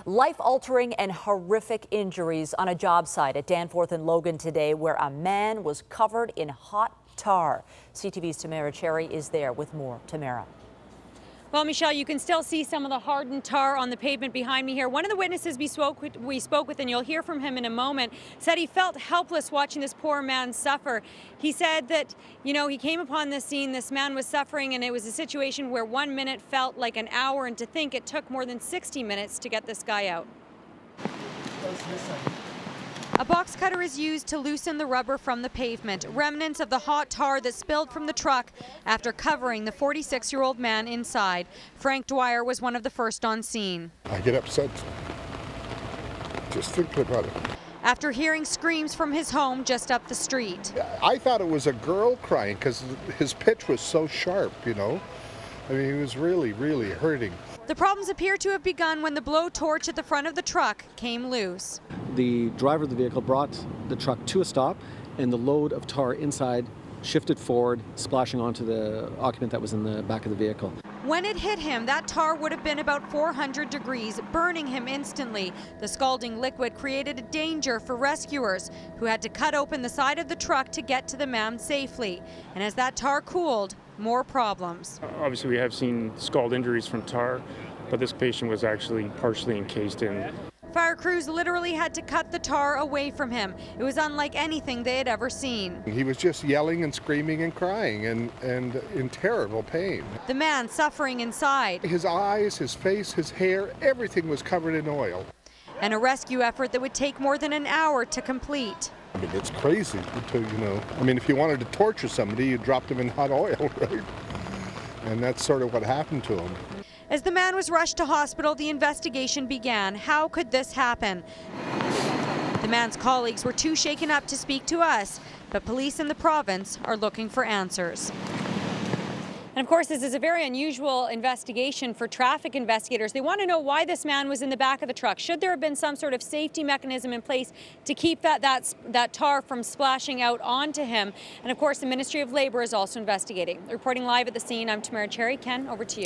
Life-altering and horrific injuries on a job site at Danforth and Logan today, where a man was covered in hot tar. CTV's Tamara Cherry is there with more. Tamara. Well, Michelle, you can still see some of the hardened tar on the pavement behind me here. One of the witnesses we spoke with, and you'll hear from him in a moment, said he felt helpless watching this poor man suffer. He said that, he came upon this scene, this man was suffering, and it was a situation where 1 minute felt like an hour, and to think it took more than 60 minutes to get this guy out. A box cutter is used to loosen the rubber from the pavement, remnants of the hot tar that spilled from the truck after covering the 46-year-old man inside. Frank Dwyer was one of the first on scene. I get upset just thinking about it. After hearing screams from his home just up the street. I thought it was a girl crying because his pitch was so sharp, I mean, he was really, really hurting. The problems appear to have begun when the blowtorch at the front of the truck came loose. The driver of the vehicle brought the truck to a stop, and the load of tar inside shifted forward, splashing onto the occupant that was in the back of the vehicle. When it hit him, that tar would have been about 400 degrees, burning him instantly. The scalding liquid created a danger for rescuers who had to cut open the side of the truck to get to the man safely. And as that tar cooled, more problems. Obviously, we have seen scald injuries from tar, but this patient was actually partially encased in. Fire crews literally had to cut the tar away from him. It was unlike anything they had ever seen. He was just yelling and screaming and crying and in terrible pain. The man suffering inside. His eyes, his face, his hair, everything was covered in oil. And a rescue effort that would take more than an hour to complete. I mean, it's crazy if you wanted to torture somebody, you dropped them in hot oil, right? And that's sort of what happened to him. As the man was rushed to hospital, the investigation began. How could this happen? The man's colleagues were too shaken up to speak to us, but police in the province are looking for answers. And of course, this is a very unusual investigation for traffic investigators. They want to know why this man was in the back of the truck. Should there have been some sort of safety mechanism in place to keep that tar from splashing out onto him? And of course, the Ministry of Labour is also investigating. Reporting live at the scene, I'm Tamara Cherry. Ken, over to you.